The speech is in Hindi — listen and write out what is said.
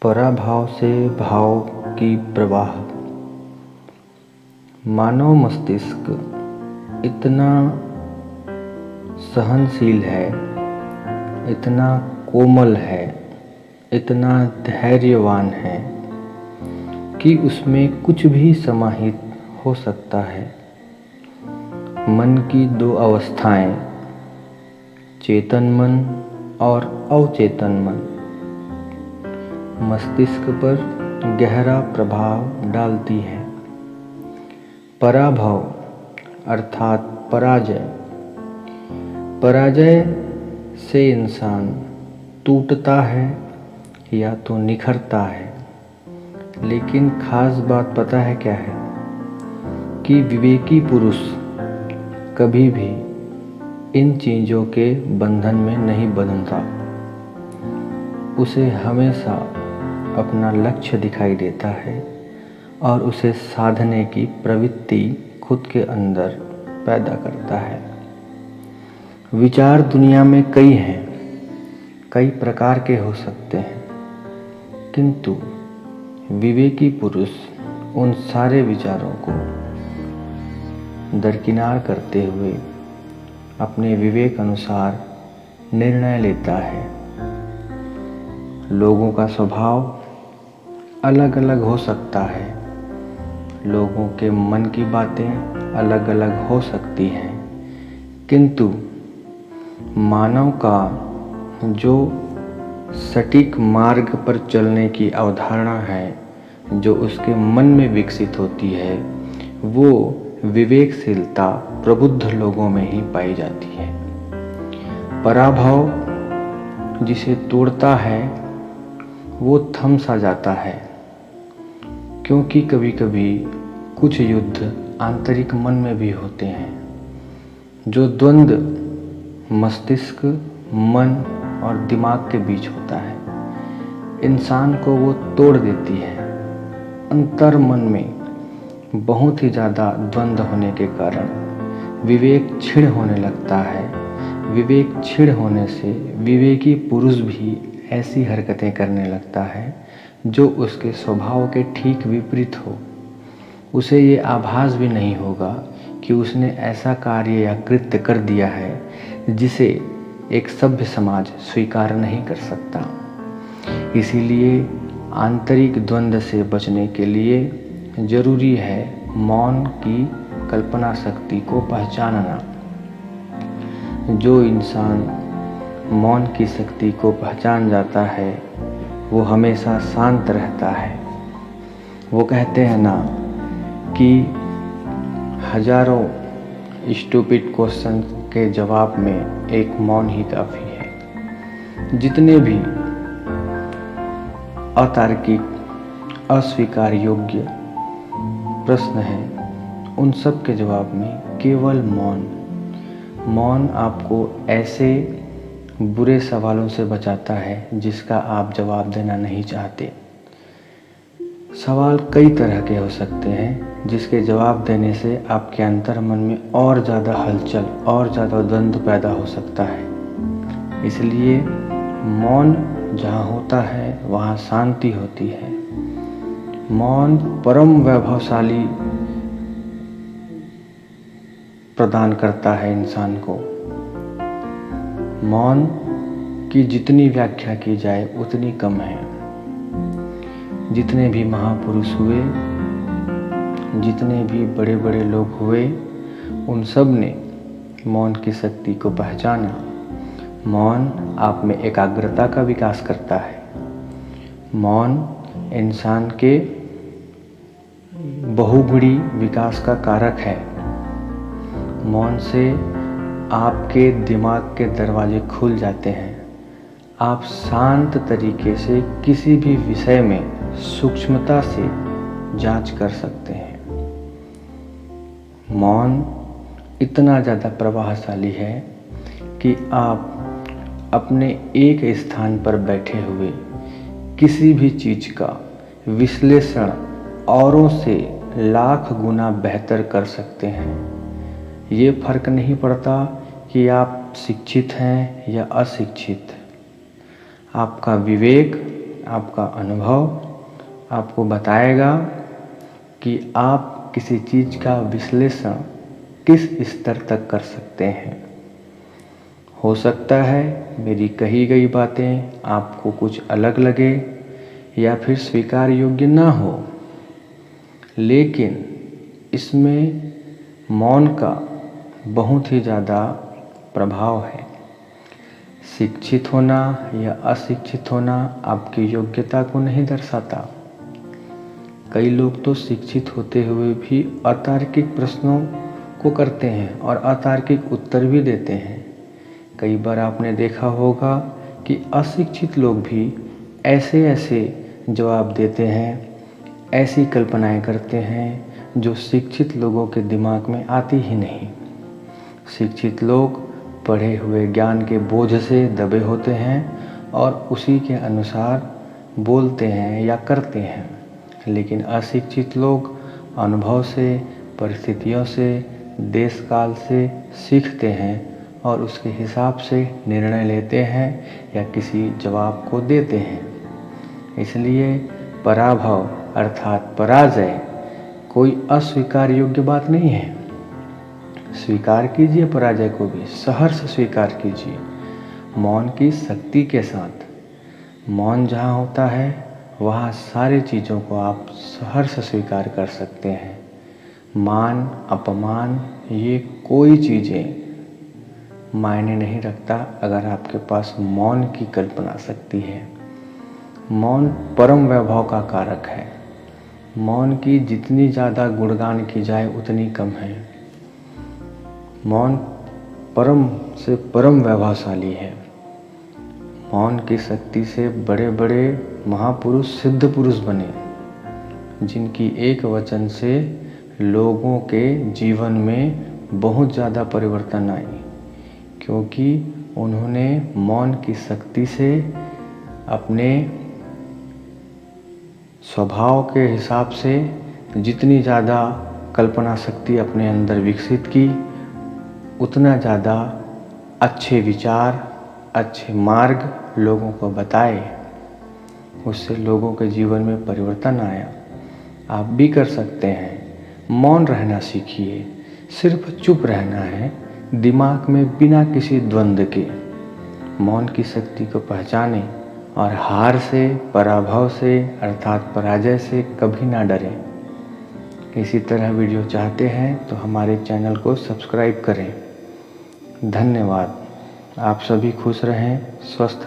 पराभाव से भाव की प्रवाह। मानव मस्तिष्क इतना सहनशील है, इतना कोमल है, इतना धैर्यवान है कि उसमें कुछ भी समाहित हो सकता है। मन की दो अवस्थाएं, चेतन मन और अवचेतन मन, मस्तिष्क पर गहरा प्रभाव डालती है। पराभव अर्थात पराजय से इंसान टूटता है या तो निखरता है। लेकिन खास बात पता है क्या है कि विवेकी पुरुष कभी भी इन चीज़ों के बंधन में नहीं बंधता। उसे हमेशा अपना लक्ष्य दिखाई देता है और उसे साधने की प्रवृत्ति खुद के अंदर पैदा करता है। विचार दुनिया में कई हैं, कई प्रकार के हो सकते हैं, किंतु विवेकी पुरुष उन सारे विचारों को दरकिनार करते हुए अपने विवेक अनुसार निर्णय लेता है। लोगों का स्वभाव अलग अलग हो सकता है, लोगों के मन की बातें अलग अलग हो सकती हैं, किंतु मानव का जो सटीक मार्ग पर चलने की अवधारणा है, जो उसके मन में विकसित होती है, वो विवेकशीलता प्रबुद्ध लोगों में ही पाई जाती है। पराभव जिसे तोड़ता है वो थम सा जाता है, क्योंकि कभी कभी कुछ युद्ध आंतरिक मन में भी होते हैं। जो द्वंद्व मस्तिष्क, मन और दिमाग के बीच होता है, इंसान को वो तोड़ देती है। अंतर मन में बहुत ही ज़्यादा द्वंद्व होने के कारण विवेक क्षीण होने लगता है। विवेक क्षीण होने से विवेकी पुरुष भी ऐसी हरकतें करने लगता है जो उसके स्वभाव के ठीक विपरीत हो। उसे ये आभास भी नहीं होगा कि उसने ऐसा कार्य या कृत्य कर दिया है जिसे एक सभ्य समाज स्वीकार नहीं कर सकता। इसीलिए आंतरिक द्वंद्व से बचने के लिए जरूरी है मौन की कल्पना शक्ति को पहचानना। जो इंसान मौन की शक्ति को पहचान जाता है वो हमेशा शांत रहता है। वो कहते हैं ना कि हजारों स्टूपिड क्वेश्चन के जवाब में एक मौन ही काफ़ी है। जितने भी अतार्किक, अस्वीकार योग्य प्रश्न हैं, उन सब के जवाब में केवल मौन आपको ऐसे बुरे सवालों से बचाता है जिसका आप जवाब देना नहीं चाहते। सवाल कई तरह के हो सकते हैं जिसके जवाब देने से आपके अंतर मन में और ज़्यादा हलचल और ज़्यादा द्वंद्व पैदा हो सकता है। इसलिए मौन जहाँ होता है वहाँ शांति होती है। मौन परम वैभवशाली प्रदान करता है इंसान को। मौन की जितनी व्याख्या की जाए उतनी कम है। जितने भी महापुरुष हुए, जितने भी बड़े बड़े लोग हुए, उन सब ने मौन की शक्ति को पहचाना। मौन आप में एकाग्रता का विकास करता है। मौन इंसान के बहुगुणी विकास का कारक है। मौन से आपके दिमाग के दरवाजे खुल जाते हैं। आप शांत तरीके से किसी भी विषय में सूक्ष्मता से जांच कर सकते हैं। मौन इतना ज़्यादा प्रभावशाली है कि आप अपने एक स्थान पर बैठे हुए किसी भी चीज़ का विश्लेषण औरों से लाख गुना बेहतर कर सकते हैं। ये फर्क नहीं पड़ता कि आप शिक्षित हैं या अशिक्षित। आपका विवेक आपका अनुभव आपको बताएगा कि आप किसी चीज़ का विश्लेषण किस स्तर तक कर सकते हैं। हो सकता है मेरी कही गई बातें आपको कुछ अलग लगे या फिर स्वीकार योग्य ना हो, लेकिन इसमें मौन का बहुत ही ज़्यादा प्रभाव है। शिक्षित होना या अशिक्षित होना आपकी योग्यता को नहीं दर्शाता। कई लोग तो शिक्षित होते हुए भी अतार्किक प्रश्नों को करते हैं और अतार्किक उत्तर भी देते हैं। कई बार आपने देखा होगा कि अशिक्षित लोग भी ऐसे ऐसे जवाब देते हैं, ऐसी कल्पनाएं करते हैं जो शिक्षित लोगों के दिमाग में आती ही नहीं। शिक्षित लोग पढ़े हुए ज्ञान के बोझ से दबे होते हैं और उसी के अनुसार बोलते हैं या करते हैं, लेकिन अशिक्षित लोग अनुभव से, परिस्थितियों से, देश काल से सीखते हैं और उसके हिसाब से निर्णय लेते हैं या किसी जवाब को देते हैं। इसलिए पराभव अर्थात पराजय कोई अस्वीकार योग्य बात नहीं है। स्वीकार कीजिए पराजय को भी, सहर्ष स्वीकार कीजिए मौन की शक्ति के साथ। मौन जहाँ होता है वहाँ सारी चीज़ों को आप सहर्ष स्वीकार कर सकते हैं। मान अपमान ये कोई चीज़ें मायने नहीं रखता अगर आपके पास मौन की कल्पना शक्ति है। मौन परम वैभव का कारक है। मौन की जितनी ज़्यादा गुणगान की जाए उतनी कम है। मौन परम से परम वैभवशाली है। मौन की शक्ति से बड़े बड़े महापुरुष सिद्ध पुरुष बने, जिनकी एक वचन से लोगों के जीवन में बहुत ज़्यादा परिवर्तन आई, क्योंकि उन्होंने मौन की शक्ति से अपने स्वभाव के हिसाब से जितनी ज़्यादा कल्पना शक्ति अपने अंदर विकसित की, उतना ज़्यादा अच्छे विचार, अच्छे मार्ग लोगों को बताए। उससे लोगों के जीवन में परिवर्तन आया। आप भी कर सकते हैं। मौन रहना सीखिए। सिर्फ चुप रहना है, दिमाग में बिना किसी द्वंद्व के। मौन की शक्ति को पहचानें और हार से, पराभव से अर्थात पराजय से कभी ना डरें। इसी तरह वीडियो चाहते हैं तो हमारे चैनल को सब्सक्राइब करें। धन्यवाद। आप सभी खुश रहें, स्वस्थ रहें।